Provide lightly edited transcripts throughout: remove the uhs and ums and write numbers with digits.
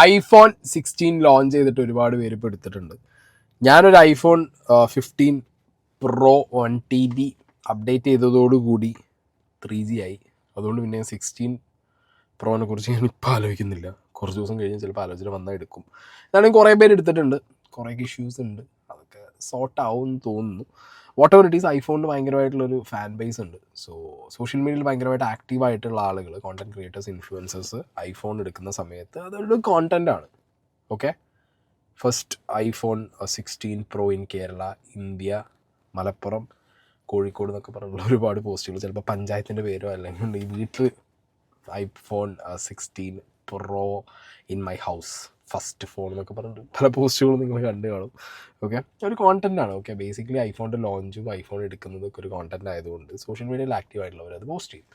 IPhone 16 launch ചെയ്തിട്ട് ഒരുപാട് പേര് ഇപ്പോൾ എടുത്തിട്ടുണ്ട്. ഞാനൊരു ഐഫോൺ 15 പ്രോ 1 TB അപ്ഡേറ്റ് ചെയ്തതോടുകൂടി 3G ആയി. അതുകൊണ്ട് പിന്നെ 16 പ്രോനെ കുറിച്ച് ഞാൻ ഇപ്പോൾ ആലോചിക്കുന്നില്ല. കുറച്ച് ദിവസം കഴിഞ്ഞ് ചിലപ്പോൾ ആലോചന വന്നാൽ എടുക്കും. എന്നാലും കുറേ പേര് എടുത്തിട്ടുണ്ട്, കുറേ ഇഷ്യൂസ് ഉണ്ട്, അതൊക്കെ സോർട്ട് ആവും എന്ന് തോന്നുന്നു. വാട്ട് എവർ ഇറ്റ് ഈസ്, ഐഫോണിന് ഭയങ്കരമായിട്ടുള്ളൊരു ഫാൻ ബേസ് ഉണ്ട്. സോഷ്യൽ മീഡിയയിൽ ഭയങ്കരമായിട്ട് ആക്റ്റീവായിട്ടുള്ള ആളുകൾ, കോണ്ടന്റ് ക്രിയേറ്റേഴ്സ്, ഇൻഫ്ലുവൻസേഴ്സ് ഐഫോൺ എടുക്കുന്ന സമയത്ത് അതൊരു കോണ്ടൻ്റാണ്. Okay, first iPhone 16 pro in Kerala, India, Malappuram, Kozhikode എന്നൊക്കെ പറഞ്ഞുള്ള ഒരുപാട് പോസ്റ്റുകൾ, ചിലപ്പോൾ പഞ്ചായത്തിൻ്റെ പേരോ അല്ലെങ്കിൽ ഈ വീട്ടിൽ iPhone 16 pro in my house, first phone എന്നൊക്കെ പറഞ്ഞിട്ട് പല പോസ്റ്റുകളും നിങ്ങൾ കണ്ടു കാണും. ഓക്കെ, ഒരു കോണ്ടൻ്റാണ്. ഓക്കെ, ബേസിക്കലി ഐഫോണിൻ്റെ ലോഞ്ചും ഐഫോൺ എടുക്കുന്നതൊക്കെ ഒരു കോണ്ടൻ്റ് ആയതുകൊണ്ട് സോഷ്യൽ മീഡിയയിൽ ആക്റ്റീവ് ആയിട്ടുള്ളവർ അത് പോസ്റ്റ് ചെയ്യും.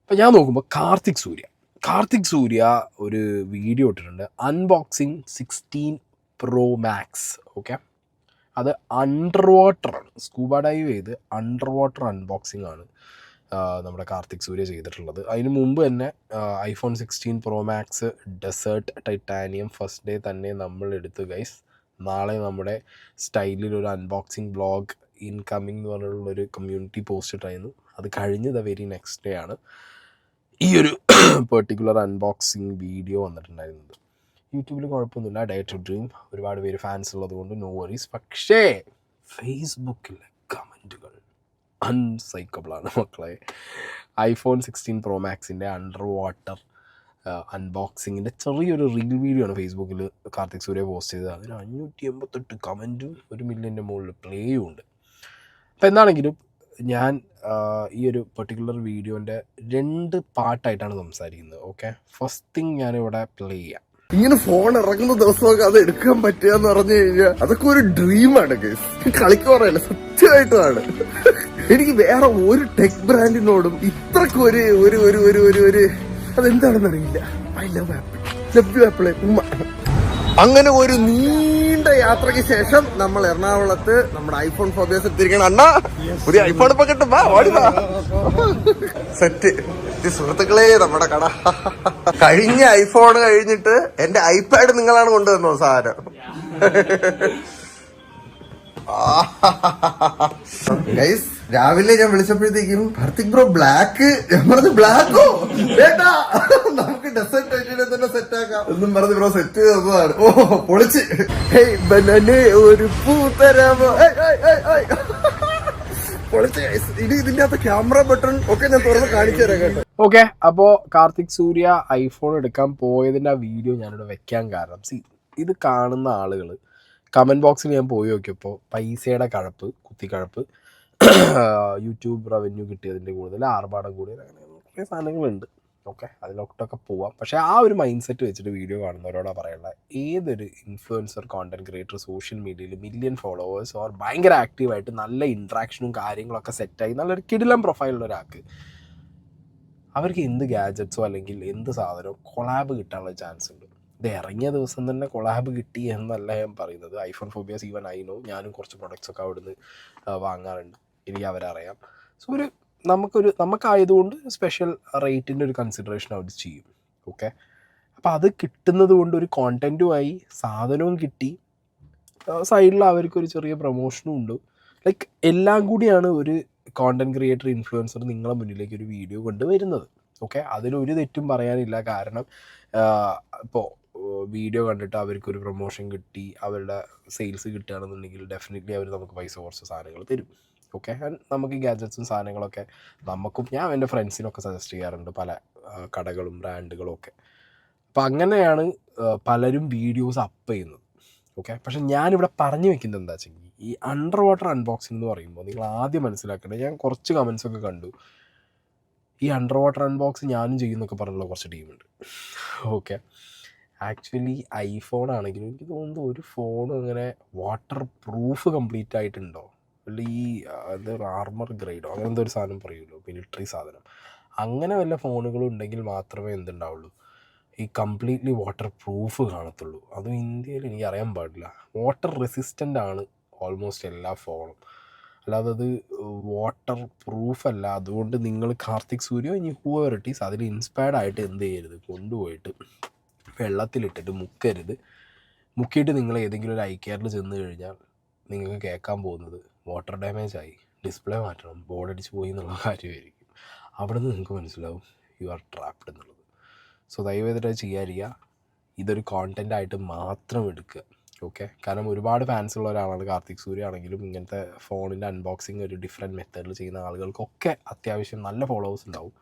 അപ്പോൾ ഞാൻ നോക്കുമ്പോൾ കാർത്തിക് സൂര്യ ഒരു വീഡിയോ ഇട്ടിട്ടുണ്ട്, അൺബോക്സിങ് 16 പ്രോ മാക്സ്. ഓക്കെ, അത് അണ്ടർ വാട്ടറാണ്, സ്കൂബ ഡൈവ് ചെയ്ത് അണ്ടർ വാട്ടർ അൺബോക്സിങ് ആണ് നമ്മുടെ കാർത്തിക് സൂര്യ ചെയ്തിട്ടുള്ളത്. അതിന് മുമ്പ് തന്നെ iPhone 16 pro max desert titanium first day തന്നെ നമ്മൾ എടുത്തു ഗൈസ്. നാളെ നമ്മുടെ സ്റ്റൈലിൽ ഒരു അൺബോക്സിങ് വ്ളോഗ് ഇൻകമ്മിങ് എന്ന് പറഞ്ഞുള്ളൊരു കമ്മ്യൂണിറ്റി പോസ്റ്റ് ഇട്ടായിരുന്നു. അത് കഴിഞ്ഞ് ദ വെരി നെക്സ്റ്റ് ഡേ ആണ് ഈ ഒരു പെർട്ടിക്കുലർ അൺബോക്സിങ് വീഡിയോ വന്നിട്ടുണ്ടായിരുന്നത്. യൂട്യൂബിൽ കുഴപ്പമൊന്നുമില്ല, ഡേ ടു ഡ്രീം, ഒരുപാട് പേര് ഫാൻസ് ഉള്ളത് കൊണ്ട് നോ വറീസ്. പക്ഷേ ഫേസ്ബുക്കിലെ കമൻറ്റുകൾ അൺസൈക്കബിളാണ് മക്കളെ. ഐഫോൺ 16 പ്രോ മാക്സിൻ്റെ അണ്ടർ വാട്ടർ അൺബോക്സിങ്ങിൻ്റെ ചെറിയൊരു റീൽ വീഡിയോ ആണ് ഫേസ്ബുക്കിൽ കാർത്തിക് സൂര്യ പോസ്റ്റ് ചെയ്തത്. അതിന് 588 കമൻറ്റും 1 മില്യൻ്റെ മുകളിൽ പ്ലേയും ഉണ്ട്. അപ്പോൾ എന്താണെങ്കിലും ഞാൻ ഈ ഒരു പെർട്ടിക്കുലർ വീഡിയോൻ്റെ 2 പാർട്ടായിട്ടാണ് സംസാരിക്കുന്നത്. ഓക്കെ, ഫസ്റ്റ് തിങ് ഞാനിവിടെ പ്ലേ ചെയ്യാം. ഇങ്ങനെ ഫോൺ ഇറങ്ങുന്ന ദിവസമൊക്കെ അത് എടുക്കാൻ പറ്റുക എന്ന് പറഞ്ഞു കഴിഞ്ഞാൽ അതൊക്കെ ഒരു ഡ്രീമാണ് ഗൈസ്. കളിക്കുറയല്ല, സത്യമായിട്ടുമാണ്. എനിക്ക് വേറെ ഒരു ടെക് ബ്രാൻഡിനോടും ഇത്രക്ക് ഒരു ഒരു ഒരു ഒരു ഒരു ഒരു അതെന്താണെന്ന് അറിയില്ല. ഐ ലവ് ആപ്പിൾ ഉമ്മ. അങ്ങനെ ഒരു നീണ്ട യാത്രയ്ക്ക് ശേഷം നമ്മൾ എറണാകുളത്ത് നമ്മുടെ ഐഫോൺ ഫോബിയസ് എത്തിയിരിക്കണം. അണ്ണാ, പുതിയ ഐഫോൺ ഇപ്പൊ കിട്ടും, സെറ്റ്. സുഹൃത്തുക്കളെ, നമ്മുടെ കട കഴിഞ്ഞ ഐഫോൺ കഴിഞ്ഞിട്ട് എന്റെ ഐപാഡ് നിങ്ങളാണ് കൊണ്ടുവന്നോ സാധനം. ഗൈസ്, രാവിലെ ഞാൻ വിളിച്ചപ്പോഴത്തേക്കും കാർത്തിക് ബ്രോ ബ്ലാക്ക്, ഞാൻ പറഞ്ഞു ബ്ലാക്കോ കേട്ടാ, നമുക്ക് ഡെസേർട്ട് ആയിട്ട് തന്നെ സെറ്റ് ആക്കാം എന്നും പറഞ്ഞ് ബ്രോ സെറ്റ് ചെയ്തതാണ്. ഓ പൊളിച്ച്. ഒരു പൂ തരാമോ, പൊളിച്ച്. ഇനി ഇതിന്റെ അകത്ത് ക്യാമറ ബട്ടൺ ഒക്കെ ഞാൻ തുറന്ന് കാണിച്ചു തരാം കേട്ടോ. ഓക്കെ, അപ്പോൾ കാർത്തിക് സൂര്യ ഐഫോൺ എടുക്കാൻ പോയതിൻ്റെ ആ വീഡിയോ ഞാനിവിടെ വെക്കാൻ കാരണം, ഇത് കാണുന്ന ആളുകൾ കമൻറ്റ് ബോക്സിൽ ഞാൻ പോയി നോക്കിയപ്പോൾ പൈസയുടെ കഴപ്പ്, കുത്തിക്കഴപ്പ്, യൂട്യൂബ് റവന്യൂ കിട്ടിയതിൻ്റെ കൂടുതൽ, ആർഭാടം കൂടിയത്, അങ്ങനെ കുറേ സാധനങ്ങളുണ്ട്. ഓക്കെ, അതിലൊക്കെ പോവാം. പക്ഷേ ആ ഒരു മൈൻഡ് സെറ്റ് വെച്ചിട്ട് വീഡിയോ കാണുന്നവരോടാണ് പറയാനുള്ളത്, ഏതൊരു ഇൻഫ്ലുവൻസർ, കോണ്ടന്റ് ക്രിയേറ്റർ, സോഷ്യൽ മീഡിയയിൽ മില്യൺ ഫോളോവേഴ്സ് ഓർ ഭയങ്കര ആക്റ്റീവായിട്ട് നല്ല ഇൻട്രാക്ഷനും കാര്യങ്ങളൊക്കെ സെറ്റായി നല്ലൊരു കിടിലം പ്രൊഫൈലുള്ള ഒരാൾക്ക് അവർക്ക് എന്ത് ഗാഡ്ജറ്റ്സോ അല്ലെങ്കിൽ എന്ത് സാധനമോ കൊളാബ് കിട്ടാനുള്ള ചാൻസ് ഉണ്ട്. ഇത് ഇറങ്ങിയ ദിവസം തന്നെ കൊളാബ് കിട്ടി എന്നല്ല ഞാൻ പറയുന്നത്. ഐഫോൺ ഫോബിയാസ് ഈവൻ ഐനോ, ഞാനും കുറച്ച് പ്രൊഡക്ട്സൊക്കെ അവിടുന്ന് വാങ്ങാറുണ്ട്, എനിക്ക് അവരറിയാം. സോ നമുക്കായതുകൊണ്ട് സ്പെഷ്യൽ റേറ്റിൻ്റെ ഒരു കൺസിഡറേഷൻ അവർ ചെയ്യും. ഓക്കെ, അപ്പോൾ അത് കിട്ടുന്നത് കൊണ്ട് ഒരു കോണ്ടൻറ്റുമായി സാധനവും കിട്ടി, സൈഡിൽ അവർക്കൊരു ചെറിയ പ്രൊമോഷനും ഉണ്ട്. ലൈക്ക് എല്ലാം കൂടിയാണ് ഒരു കോണ്ടന്റ് ക്രിയേറ്റർ, ഇൻഫ്ലുവൻസർ നിങ്ങളെ മുന്നിലേക്ക് ഒരു വീഡിയോ കൊണ്ടുവരുന്നത്. ഓക്കെ, അതിലൊരു തെറ്റും പറയാനില്ല. കാരണം ഇപ്പോൾ വീഡിയോ കണ്ടിട്ട് അവർക്കൊരു പ്രൊമോഷൻ കിട്ടി, അവരുടെ സെയിൽസ് കിട്ടുകയാണെന്നുണ്ടെങ്കിൽ ഡെഫിനറ്റ്ലി അവർ നമുക്ക് പൈസ കുറച്ച് സാധനങ്ങൾ തരും. ഓക്കെ, നമുക്ക് ഈ ഗാഡ്ജറ്റ്സും സാധനങ്ങളൊക്കെ നമുക്കും, ഞാൻ എൻ്റെ ഫ്രണ്ട്സിനൊക്കെ സജസ്റ്റ് ചെയ്യാറുണ്ട് പല കടകളും ബ്രാൻഡുകളും ഒക്കെ. അപ്പോൾ അങ്ങനെയാണ് പലരും വീഡിയോസ് അപ്പ് ചെയ്യുന്നത്. ഓക്കെ, പക്ഷെ ഞാനിവിടെ പറഞ്ഞു വെക്കുന്നത് എന്താ വെച്ചെങ്കിൽ, ഈ അണ്ടർ വാട്ടർ അൺബോക്സിംഗ് എന്ന് പറയുമ്പോൾ നിങ്ങൾ ആദ്യം മനസ്സിലാക്കേണ്ടത്, ഞാൻ കുറച്ച് കമൻസൊക്കെ കണ്ടു, ഈ അണ്ടർ വാട്ടർ അൺബോക്സ് ഞാനും ചെയ്യുന്നൊക്കെ പറഞ്ഞുള്ള കുറച്ച് ടീമുണ്ട്. ഓക്കെ, ആക്ച്വലി ഐഫോൺ ആണെങ്കിലും എനിക്ക് തോന്നുന്നു ഒരു ഫോൺ അങ്ങനെ വാട്ടർ പ്രൂഫ് കംപ്ലീറ്റ് ആയിട്ടുണ്ടോ, അല്ല ഈ എന്തൊരു ആർമർ ഗ്രേഡോ അങ്ങനത്തെ ഒരു സാധനം പറയുമല്ലോ, മിലിറ്ററി സാധനം, അങ്ങനെ വല്ല ഫോണുകളും ഉണ്ടെങ്കിൽ മാത്രമേ എന്തുണ്ടാവുള്ളൂ, ഈ കംപ്ലീറ്റ്ലി വാട്ടർ പ്രൂഫ് കാണത്തുള്ളൂ. അതും ഇന്ത്യയിൽ എനിക്ക് അറിയാൻ പാടില്ല. വാട്ടർ റെസിസ്റ്റൻ്റ് ആണ് ഓൾമോസ്റ്റ് എല്ലാ ഫോണും, അല്ലാതെ അത് വാട്ടർ പ്രൂഫ് അല്ല. അതുകൊണ്ട് നിങ്ങൾ കാർത്തിക് സൂര്യ ഇനി ഹൂവർ ഇറ്റ് ഈസ് അതിൽ ഇൻസ്പയർഡ് ആയിട്ട് എന്ത് ചെയ്യരുത്, കൊണ്ടുപോയിട്ട് വെള്ളത്തിലിട്ടിട്ട് മുക്കരുത്. മുക്കിയിട്ട് നിങ്ങൾ ഏതെങ്കിലും ഒരു ഐ കെയറിൽ ചെന്ന് കഴിഞ്ഞാൽ നിങ്ങൾക്ക് കേൾക്കാൻ പോകുന്നത് വാട്ടർ ഡാമേജ് ആയി, ഡിസ്പ്ലേ മാറ്റണം, ബോർഡ് അടിച്ച് പോയി എന്നുള്ള കാര്യമായിരിക്കും. അവിടെ നിന്ന് നിങ്ങൾക്ക് മനസ്സിലാവും യു ആർ ട്രാപ്ഡ് എന്നുള്ളത്. സോ ദയവേദിട്ട് ചെയ്യാതിരിക്കുക. ഇതൊരു കോണ്ടൻ്റ് ആയിട്ട് മാത്രം എടുക്കുക. ഓക്കെ, കാരണം ഒരുപാട് ഫാൻസ് ഉള്ള ഒരാളാണ് കാർത്തിക് സൂര്യ ആണെങ്കിലും. ഇങ്ങനത്തെ ഫോണിൻ്റെ അൺബോക്സിങ് ഒരു ഡിഫറെൻറ്റ് മെത്തേഡിൽ ചെയ്യുന്ന ആളുകൾക്കൊക്കെ അത്യാവശ്യം നല്ല ഫോളോവേഴ്സ് ഉണ്ടാവും.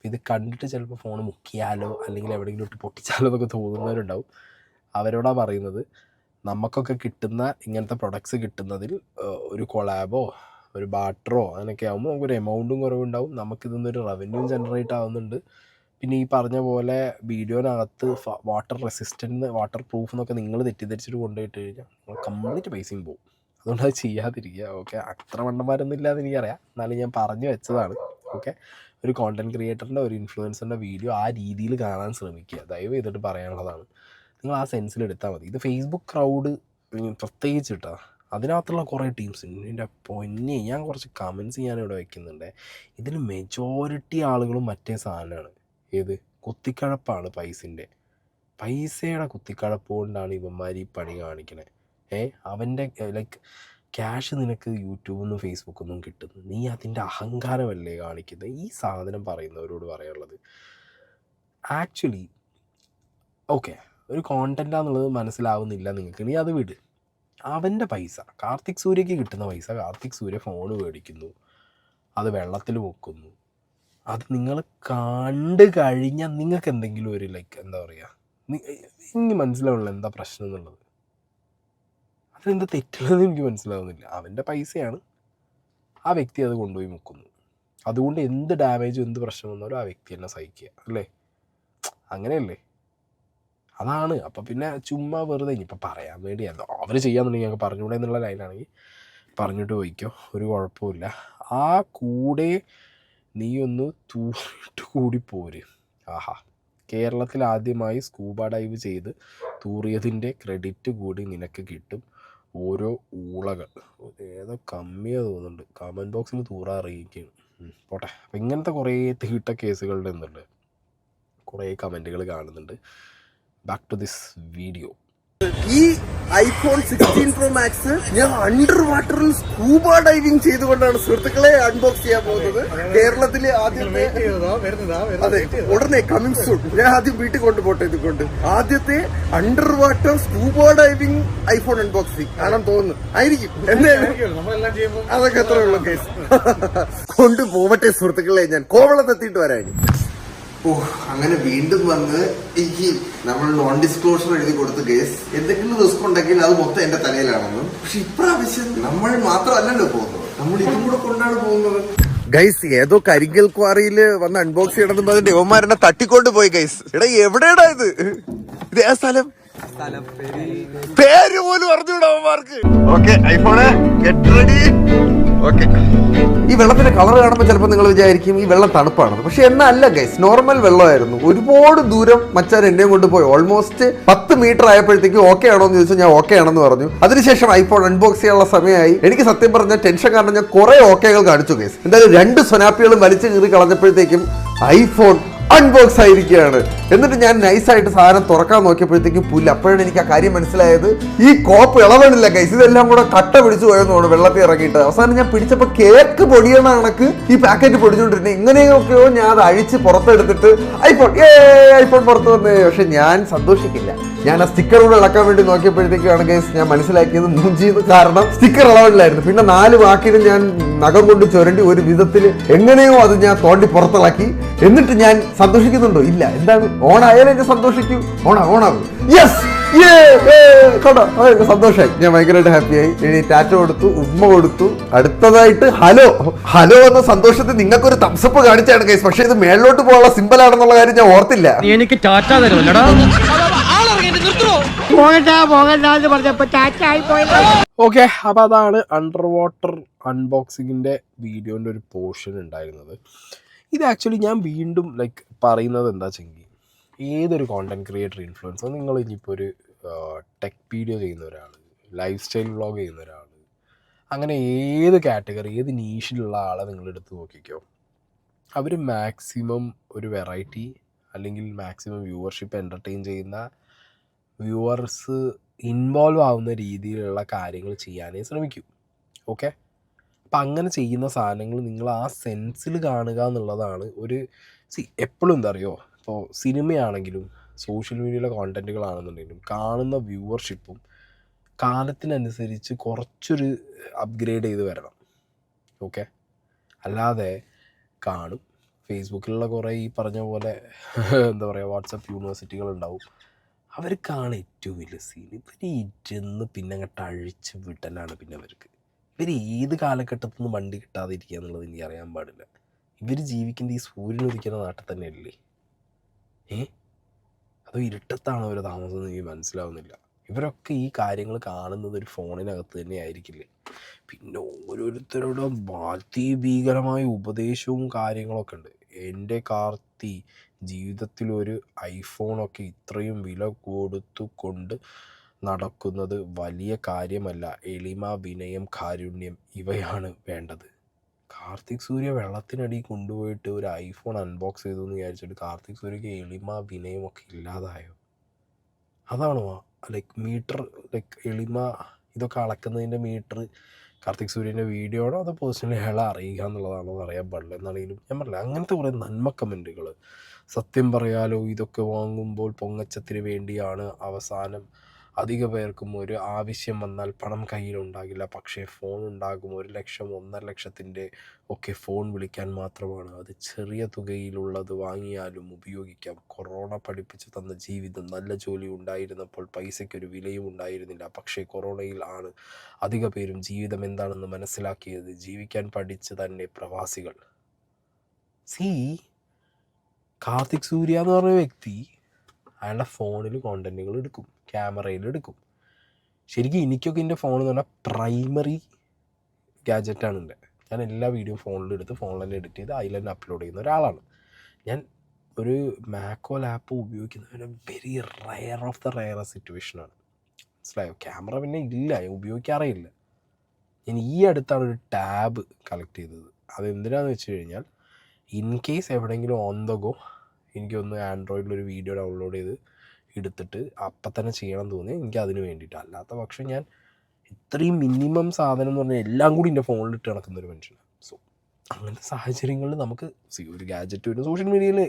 ഇത് കണ്ടിട്ട് ചിലപ്പോൾ ഫോൺ മുക്കിയാലോ അല്ലെങ്കിൽ എവിടെയെങ്കിലും ഇട്ട് പൊട്ടിച്ചാലോ എന്നൊക്കെ തോന്നുന്നവരുണ്ടാവും. അവരോടാണ് പറയുന്നത്, നമുക്കൊക്കെ കിട്ടുന്ന ഇങ്ങനത്തെ പ്രൊഡക്ട്സ് കിട്ടുന്നതിൽ ഒരു കൊളാബോ ഒരു ബാർട്ടറോ അങ്ങനെയൊക്കെ ആകുമ്പോൾ നമുക്കൊരു എമൗണ്ടും കുറവുണ്ടാവും, നമുക്കിതിൽ നിന്നൊരു റവന്യൂ ജനറേറ്റ് ആവുന്നുണ്ട്. പിന്നെ ഈ പറഞ്ഞ പോലെ വീഡിയോനകത്ത് വാട്ടർ റെസിസ്റ്റൻറ്റ് വാട്ടർ പ്രൂഫ് എന്നൊക്കെ നിങ്ങൾ തെറ്റിദ്ധരിച്ചിട്ട് കൊണ്ടുപോയിട്ട് കഴിഞ്ഞാൽ നിങ്ങൾ കംപ്ലീറ്റ് പൈസയും പോകും. അതുകൊണ്ട് അത് ചെയ്യാതിരിക്കുക. ഓക്കെ, അത്ര മണ്ടന്മാരൊന്നും ഇല്ലാന്ന് എനിക്കറിയാം, എന്നാലും ഞാൻ പറഞ്ഞു വെച്ചതാണ്. ഓക്കെ, ഒരു കോണ്ടൻറ്റ് ക്രിയേറ്ററിൻ്റെ ഒരു ഇൻഫ്ലുവൻസറിൻ്റെ വീഡിയോ ആ രീതിയിൽ കാണാൻ ശ്രമിക്കുക. ദയവ് ചെയ്തിട്ട് പറയാനുള്ളതാണ്. നിങ്ങൾ ആ സെൻസിൽ എടുത്താൽ മതി. ഇത് ഫേസ്ബുക്ക് ക്രൗഡ് പ്രത്യേകിച്ച് കേട്ടോ, അതിനകത്തുള്ള കുറേ ടീംസ് എൻ്റെ പൊന്നെ, ഞാൻ കുറച്ച് കമൻസ് ഞാനിവിടെ വയ്ക്കുന്നുണ്ട്. ഇതിൽ മെജോറിറ്റി ആളുകളും മറ്റേ സാധനമാണ്. ഏത് കുത്തിക്കഴപ്പാണ്, പൈസയുടെ കുത്തിക്കഴപ്പ് കൊണ്ടാണ് ഇവന്മാർ ഈ പണി കാണിക്കണേ. അവൻ്റെ ലൈക്ക് ക്യാഷ് നിനക്ക് യൂട്യൂബിൽ നിന്നും ഫേസ്ബുക്കിൽ നിന്നും കിട്ടുന്നു, നീ അതിൻ്റെ അഹങ്കാരമല്ലേ കാണിക്കുന്നത്. ഈ സാധനം പറയുന്നവരോട് പറയാനുള്ളത്, ആക്ച്വലി ഓക്കെ ഒരു കോണ്ടൻ്റാന്നുള്ളത് മനസ്സിലാവുന്നില്ല നിങ്ങൾക്ക്, നീ അത് വിട്. അവൻ്റെ പൈസ, കാർത്തിക് സൂര്യക്ക് കിട്ടുന്ന പൈസ, കാർത്തിക് സൂര്യ ഫോൺ മേടിക്കുന്നു, അത് വെള്ളത്തിൽ മുക്കുന്നു, അത് നിങ്ങൾ കണ്ട് കഴിഞ്ഞാൽ നിങ്ങൾക്ക് എന്തെങ്കിലും ഒരു ലൈക്ക് എന്താ പറയുക, എനിക്ക് മനസ്സിലാവുന്നില്ല എന്താ പ്രശ്നം എന്നുള്ളത്. അതെന്താ തെറ്റുള്ളതെന്ന് എനിക്ക് മനസ്സിലാവുന്നില്ല. അവൻ്റെ പൈസയാണ്, ആ വ്യക്തി അത് കൊണ്ടുപോയി മുക്കുന്നു. അതുകൊണ്ട് എന്ത് ഡാമേജും എന്ത് പ്രശ്നം വന്നാലും ആ വ്യക്തി തന്നെ സഹിക്കുക, അല്ലേ? അങ്ങനെയല്ലേ? അതാണ്. അപ്പം പിന്നെ ചുമ്മാ വെറുതെ ഇനിയിപ്പോൾ പറയാൻ വേണ്ടി അവർ ചെയ്യാന്നുണ്ടെങ്കിൽ ഞങ്ങൾക്ക് പറഞ്ഞുകൂടെ എന്നുള്ള ലൈനാണെങ്കിൽ പറഞ്ഞിട്ട് പോയിക്കോ, ഒരു കുഴപ്പമില്ല. ആ കൂടെ നീ ഒന്ന് തൂറിട്ട് കൂടി പോര്. ആഹാ, കേരളത്തിൽ ആദ്യമായി സ്കൂബ ഡൈവ് ചെയ്ത് തൂറിയതിൻ്റെ ക്രെഡിറ്റ് കൂടി നിനക്ക് കിട്ടും. ഓരോ ഊളകൾ ഏതോ കമ്മിയാ തോന്നുന്നുണ്ട്, കമൻറ്റ് ബോക്സിൽ തൂറാ അറിയിക്കുകയാണ്. പോട്ടെ. അപ്പം ഇങ്ങനത്തെ കുറേ തീട്ട കേസുകളുടെ എന്തുണ്ട്, കുറേ കമൻറ്റുകൾ കാണുന്നുണ്ട്. Back to this video. ഈ ഐഫോൺ 16 Pro Max ഞാൻ അണ്ടർ വാട്ടറിൽ സ്കൂബ ഡൈവിംഗ് ചെയ്തുകൊണ്ടാണ് സുഹൃത്തുക്കളെ അൺബോക്സ് ചെയ്യാൻ പോകുന്നത്. കേരളത്തിലെ ആദ്യത്തെ, അതെ ഉടനെ കമ്മിങ് സൂൺ, ഞാൻ ആദ്യം വീട്ടിൽ കൊണ്ടുപോട്ടെ. ഇതുകൊണ്ട് ആദ്യത്തെ under water scuba diving iPhone unboxing കാണാൻ തോന്നുന്നു, ആയിരിക്കും. എന്തായാലും അതൊക്കെ എത്ര ഉള്ളു കേസ്. കൊണ്ടുപോവട്ടെ സുഹൃത്തുക്കളെ, ഞാൻ കോവളത്തെത്തിയിട്ട് വരാനി. അങ്ങനെ വീണ്ടും വന്ന് എനിക്ക് നമ്മൾ നോൺ ഡിസ്ക്ലോഷർ എഴുതി കൊടുത്ത് കേസ് എന്തെങ്കിലും റിസ്ക് ഉണ്ടെങ്കിൽ അത് മൊത്തം എന്റെ തലയിലാണെന്നും. പക്ഷെ ഇപ്രാവശ്യം നമ്മൾ മാത്രമല്ലല്ലോ പോകുന്നത്, നമ്മൾ ഇതും കൂടെ കൊണ്ടാണ് പോകുന്നത്. ഗൈസ് ഏതോ കരിങ്കൽ ക്വാറിയില് വന്ന് അൺബോക്സ് ചെയ്യണമെന്ന് പറഞ്ഞിട്ട് യുവമാരെന്നെ തട്ടിക്കൊണ്ട് പോയി. ഗൈസ് എടാ എവിടെയാടാ ഇത് ഏ സ്ഥലം, പേര് പോലും അറിഞ്ഞൂടാ അവന്മാർക്ക്. Okay iPhone get ready. Okay, ഈ വെള്ളത്തിന്റെ കളർ കാണുമ്പോൾ ചിലപ്പോൾ നിങ്ങൾ വിചാരിക്കും ഈ വെള്ളം തണുപ്പാണെന്ന്. പക്ഷെ എന്നല്ല ഗൈസ്, നോർമൽ വെള്ളമായിരുന്നു. ഒരുപാട് ദൂരം മച്ചാൻ എന്നെയും കൊണ്ട് പോയി. ഓൾമോസ്റ്റ് 10 മീറ്റർ ആയപ്പോഴത്തേക്ക് ഓക്കെ ആണോ എന്ന് ചോദിച്ചാൽ ഞാൻ ഓക്കെ ആണെന്ന് പറഞ്ഞു. അതിനുശേഷം ഐഫോൺ അൺബോക്സ് ചെയ്യാനുള്ള സമയമായി. എനിക്ക് സത്യം പറഞ്ഞ ടെൻഷൻ കാരണം ഞാൻ കുറെ ഓക്കെകൾ കാണിച്ചു ഗൈസ്. എന്തായാലും 2 സ്വനാപ്പികളും വലിച്ചു കീറി കളഞ്ഞപ്പോഴത്തേക്കും ഐഫോൺ അൺബോക്സ് ആയിരിക്കുകയാണ്. എന്നിട്ട് ഞാൻ നൈസായിട്ട് സാധനം തുറക്കാൻ നോക്കിയപ്പോഴത്തേക്കും പുല്ല്. അപ്പോഴാണ് എനിക്ക് ആ കാര്യം മനസ്സിലായത്, ഈ കോപ്പ് ഇളവണില്ല ഗൈസ്, ഇതെല്ലാം കൂടെ കട്ട പിടിച്ചു പോയെന്ന് തോന്നുന്നു വെള്ളത്തിൽ ഇറങ്ങിയിട്ട്. അവസാനം ഞാൻ പിടിച്ചപ്പോൾ കേക്ക് പൊടിയണ കണക്ക് ഈ പാക്കറ്റ് പൊടിച്ചുകൊണ്ടിരുന്നത്. ഇങ്ങനെയൊക്കെയോ ഞാൻ അത് അഴിച്ച് പുറത്തെടുത്തിട്ട് ഐഫോൺ പുറത്ത് വന്നേ. പക്ഷെ ഞാൻ സന്തോഷിക്കില്ല. ഞാൻ ആ സ്റ്റിക്കർ കൂടെ ഇളക്കാൻ വേണ്ടി നോക്കിയപ്പോഴത്തേക്കാണ് ഗൈസ് ഞാൻ മനസ്സിലാക്കിയത് മൂഞ്ചിന്ന്. കാരണം സ്റ്റിക്കർ ഇളവില്ലായിരുന്നു. പിന്നെ 4 വാക്കിനും ഞാൻ നഖം കൊണ്ട് ചുരണ്ടി ഒരു വിധത്തിൽ എങ്ങനെയോ അത് ഞാൻ തോണ്ടി പുറത്തിളക്കി. എന്നിട്ട് ഞാൻ സന്തോഷിക്കുന്നുണ്ടോ? ഇല്ല. എന്താണ്, ഓണായാലും ഞാൻ സന്തോഷിക്കൂ. ഓണാകും. യെസ്, കേട്ടോ, സന്തോഷമായി. ഞാൻ ഭയങ്കരമായിട്ട് ഹാപ്പിയായി. ഇനി ടാറ്റ കൊടുത്തു, ഉമ്മ കൊടുത്തു. അടുത്തതായിട്ട് ഹലോ എന്ന സന്തോഷത്തിൽ നിങ്ങൾക്കൊരു തംസപ്പ് കാണിച്ചാണ് ഗൈസ്. പക്ഷെ ഇത് മേളിലോട്ട് പോകാനുള്ള സിമ്പിൾ ആണെന്നുള്ള കാര്യം ഞാൻ ഓർത്തില്ല. എനിക്ക് ടാറ്റ തരുമല്ലടാ. ഓക്കെ, അപ്പോൾ അതാണ് അണ്ടർ വാട്ടർ അൺബോക്സിങ്ങിൻ്റെ വീഡിയോൻ്റെ ഒരു പോർഷൻ ഉണ്ടായിരുന്നത്. ഇത് ആക്ച്വലി ഞാൻ വീണ്ടും ലൈക്ക് പറയുന്നത് എന്താ വെച്ചെങ്കിൽ, ഏതൊരു കോണ്ടൻറ് ക്രിയേറ്റർ ഇൻഫ്ലുവൻസർ, നിങ്ങൾ ഇനിയിപ്പോൾ ഒരു ടെക് വീഡിയോ ചെയ്യുന്ന ഒരാൾ, ലൈഫ് സ്റ്റൈൽ വ്ളോഗ് ചെയ്യുന്ന ഒരാൾ, അങ്ങനെ ഏത് കാറ്റഗറി ഏത് നീഷിലുള്ള ആളെ നിങ്ങൾ എടുത്ത് നോക്കിക്കോ, അവർ മാക്സിമം ഒരു വെറൈറ്റി അല്ലെങ്കിൽ മാക്സിമം വ്യൂവർഷിപ്പ് എൻ്റർടൈൻ ചെയ്യുന്ന വ്യൂവേഴ്സ് ഇൻവോൾവ് ആവുന്ന രീതിയിലുള്ള കാര്യങ്ങൾ ചെയ്യാനേ ശ്രമിക്കൂ. ഓക്കെ, അപ്പം അങ്ങനെ ചെയ്യുന്ന സാധനങ്ങൾ നിങ്ങൾ ആ സെൻസിൽ കാണുക എന്നുള്ളതാണ് ഒരു എപ്പോഴും എന്താ അറിയോ, ഇപ്പോൾ സിനിമയാണെങ്കിലും സോഷ്യൽ മീഡിയയിലെ കോണ്ടൻറ്റുകളാണെന്നുണ്ടെങ്കിലും കാണുന്ന വ്യൂവർഷിപ്പും കാലത്തിനനുസരിച്ച് കുറച്ചൊരു അപ്ഗ്രേഡ് ചെയ്ത് വരണം. ഓക്കെ, അല്ലാതെ കാണും ഫേസ്ബുക്കിലുള്ള കുറേ ഈ പറഞ്ഞ പോലെ എന്താ പറയുക വാട്സപ്പ് യൂണിവേഴ്സിറ്റികളുണ്ടാവും, അവർക്കാണ് ഏറ്റവും വലിയ സീൻ. ഇവർ ഇരുന്ന് പിന്നെ അങ്ങോട്ട് അഴിച്ച് വിടലാണ്. പിന്നെ ഇവർ ഏത് കാലഘട്ടത്തിൽ നിന്ന് വണ്ടി കിട്ടാതെ ഇരിക്കുക എന്നുള്ളത് എനിക്ക് അറിയാൻ പാടില്ല. ഇവർ ജീവിക്കുന്നത് ഈ സൂര്യൻ ഉദിക്കുന്ന നാട്ടിൽ തന്നെയല്ലേ? അതോ ഇരുട്ടത്താണോ അവർ താമസം എന്ന് എനിക്ക് മനസ്സിലാവുന്നില്ല. ഇവരൊക്കെ ഈ കാര്യങ്ങൾ കാണുന്നത് ഒരു ഫോണിനകത്ത് തന്നെ ആയിരിക്കില്ലേ? പിന്നെ ഓരോരുത്തരുടെ അതിഭീകരമായ ഉപദേശവും കാര്യങ്ങളൊക്കെ ഉണ്ട്. എൻ്റെ കാർത്തി ജീവിതത്തിൽ ഒരു ഐഫോണൊക്കെ ഇത്രയും വില കൊടുത്തു കൊണ്ട് നടക്കുന്നത് വലിയ കാര്യമല്ല. എളിമ, വിനയം, കാരുണ്യം ഇവയാണ് വേണ്ടത്. കാർത്തിക് സൂര്യ വെള്ളത്തിനടി കൊണ്ടുപോയിട്ട് ഒരു ഐഫോൺ അൺബോക്സ് ചെയ്തു എന്ന് വിചാരിച്ചിട്ട് കാർത്തിക് സൂര്യക്ക് എളിമ, വിനയം ഒക്കെ ഇല്ലാതായോ? അതാണോ മീറ്റർ എളിമ ഇതൊക്കെ അളക്കുന്നതിൻ്റെ മീറ്റർ കാർത്തിക് സൂര്യൻ്റെ വീഡിയോ ആണോ അതോ പേഴ്സണലി അയാളെ അറിയുക എന്നുള്ളതാണോ അറിയാൻ പാടില്ല. എന്നാണെങ്കിലും ഞാൻ പറഞ്ഞില്ല, അങ്ങനത്തെ കുറേ നന്മ കമൻറ്റുകൾ. സത്യം പറയാലോ, ഇതൊക്കെ വാങ്ങുമ്പോൾ പൊങ്ങച്ചത്തിന് വേണ്ടിയാണ്. അവസാനം അധിക പേർക്കും ഒരു ആവശ്യം വന്നാൽ പണം കയ്യിലുണ്ടാകില്ല, പക്ഷേ ഫോൺ ഉണ്ടാകും. 1 ലക്ഷം 1.5 ലക്ഷത്തിൻ്റെ ഒക്കെ ഫോൺ വിളിക്കാൻ മാത്രമാണ്. അത് ചെറിയ തുകയിലുള്ളത് വാങ്ങിയാലും ഉപയോഗിക്കാം. കൊറോണ പഠിപ്പിച്ചു തന്ന ജീവിതം. നല്ല ജോലി ഉണ്ടായിരുന്നപ്പോൾ പൈസയ്ക്കൊരു വിലയും ഉണ്ടായിരുന്നില്ല, പക്ഷേ കൊറോണയിൽ ആണ് അധിക പേരും ജീവിതം എന്താണെന്ന് മനസ്സിലാക്കിയത്. ജീവിക്കാൻ പഠിച്ച് തന്നെ പ്രവാസികൾ. കാർത്തിക് സൂര്യ എന്ന് പറഞ്ഞ വ്യക്തി അയാളുടെ ഫോണിൽ കോണ്ടൻറ്റുകൾ എടുക്കും, ക്യാമറയിൽ എടുക്കും. ശരിക്കും എനിക്കൊക്കെ എൻ്റെ ഫോൺ എന്ന് പറഞ്ഞാൽ പ്രൈമറി ഗാഡ്ജറ്റാണ് എൻ്റെ. ഞാൻ എല്ലാ വീഡിയോ ഫോണിലെടുത്ത് ഫോണിൽ തന്നെ എഡിറ്റ് ചെയ്ത് അതിൽ തന്നെ അപ്ലോഡ് ചെയ്യുന്ന ഒരാളാണ് ഞാൻ. ഒരു മാക്കോ ലാപ്പ് ഉപയോഗിക്കുന്ന very rare of the rare സിറ്റുവേഷനാണ്. മനസ്സിലായോ? ക്യാമറ പിന്നെ ഇല്ല, ഉപയോഗിക്കാറേ ഇല്ല. ഞാൻ ഈ അടുത്താണ് ഒരു ടാബ് കളക്ട് ചെയ്തത്. അതെന്തിനാന്ന് വെച്ച് കഴിഞ്ഞാൽ ഇൻ കേസ് എവിടെയെങ്കിലും ഓൺ ദ ഗോ എനിക്കൊന്ന് ആൻഡ്രോയിഡിലൊരു വീഡിയോ ഡൗൺലോഡ് ചെയ്ത് എടുത്തിട്ട് അപ്പം തന്നെ ചെയ്യണം തോന്നി എനിക്ക് അതിന് വേണ്ടിയിട്ട്. അല്ലാത്ത പക്ഷം ഞാൻ ഇത്രയും മിനിമം സാധനം എന്ന് പറഞ്ഞാൽ എല്ലാം കൂടി എൻ്റെ ഫോണിലിട്ട് നടക്കുന്നൊരു മനുഷ്യനാണ്. സോ അങ്ങനത്തെ സാഹചര്യങ്ങളിൽ നമുക്ക് ഒരു ഗാഡ്ജറ്റ്, ഒരു സോഷ്യൽ മീഡിയയിൽ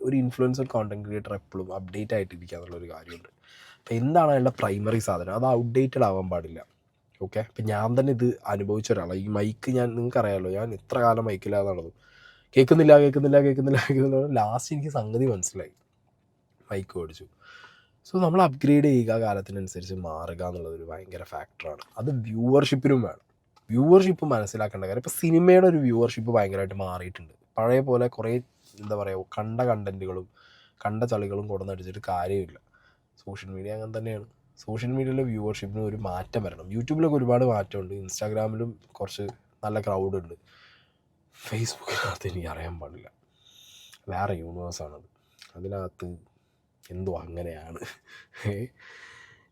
ഒരു ഇൻഫ്ലുവൻസർ കോണ്ടൻറ്റ് ക്രിയേറ്റർ എപ്പോഴും അപ്ഡേറ്റ് ആയിട്ടിരിക്കുക എന്നുള്ളൊരു കാര്യമുണ്ട്. അപ്പോൾ എന്താണ് അയാളുടെ പ്രൈമറി സാധനം, അത് ഔട്ട്ഡേറ്റഡ് ആവാൻ പാടില്ല. ഓക്കെ, അപ്പം ഞാൻ തന്നെ ഇത് അനുഭവിച്ച ഒരാളാണ്. ഈ മൈക്ക് നിങ്ങൾക്കറിയാമല്ലോ, ഞാൻ എത്ര കാലം മൈക്കില്ലാതെ നടന്നു. കേൾക്കുന്നില്ല. ലാസ്റ്റ് എനിക്ക് സംഗതി മനസ്സിലായി, മൈക്ക് മേടിച്ചു. സോ നമ്മൾ അപ്ഗ്രേഡ് ചെയ്യുക, കാലത്തിനനുസരിച്ച് മാറുക എന്നുള്ളതൊരു ഭയങ്കര ഫാക്ടറാണ്. അത് വ്യൂവർഷിപ്പിനും വേണം. വ്യൂവർഷിപ്പ് മനസ്സിലാക്കേണ്ട കാര്യം, ഇപ്പോൾ സിനിമയുടെ ഒരു വ്യൂവർഷിപ്പ് ഭയങ്കരമായിട്ട് മാറിയിട്ടുണ്ട്. പഴയ പോലെ കുറേ എന്താ പറയുക കണ്ട കണ്ടൻറ്റുകളും കണ്ട ചളികളും കൊടുന്നടിച്ചിട്ട് കാര്യമില്ല. സോഷ്യൽ മീഡിയ അങ്ങനെ തന്നെയാണ്. സോഷ്യൽ മീഡിയയിലെ വ്യൂവർഷിപ്പിന് ഒരു മാറ്റം വരണം. യൂട്യൂബിലൊക്കെ ഒരുപാട് മാറ്റമുണ്ട്, ഇൻസ്റ്റാഗ്രാമിലും കുറച്ച് നല്ല ക്രൗഡ് ഉണ്ട്. ഫേസ്ബുക്കിനകത്ത് എനിക്ക് അറിയാൻ പാടില്ല, വേറെ യൂണിവേഴ്സാണത്. അതിനകത്ത് എന്തോ അങ്ങനെയാണ്.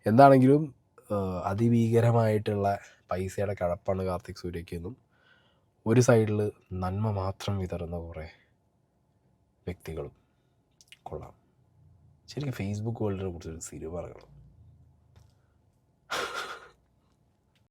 എന്താണെങ്കിലും അതിഭീകരമായിട്ടുള്ള പൈസയുടെ കഴപ്പാണ് കാർത്തിക് സൂര്യക്കെന്നും ഒരു സൈഡിൽ നന്മ മാത്രം വിതറുന്ന കുറേ വ്യക്തികളും കൊള്ളാം. ശരിക്കും ഫേസ്ബുക്ക് വേൾഡിനെ കുറിച്ചൊരു സിനിമ പറയണം.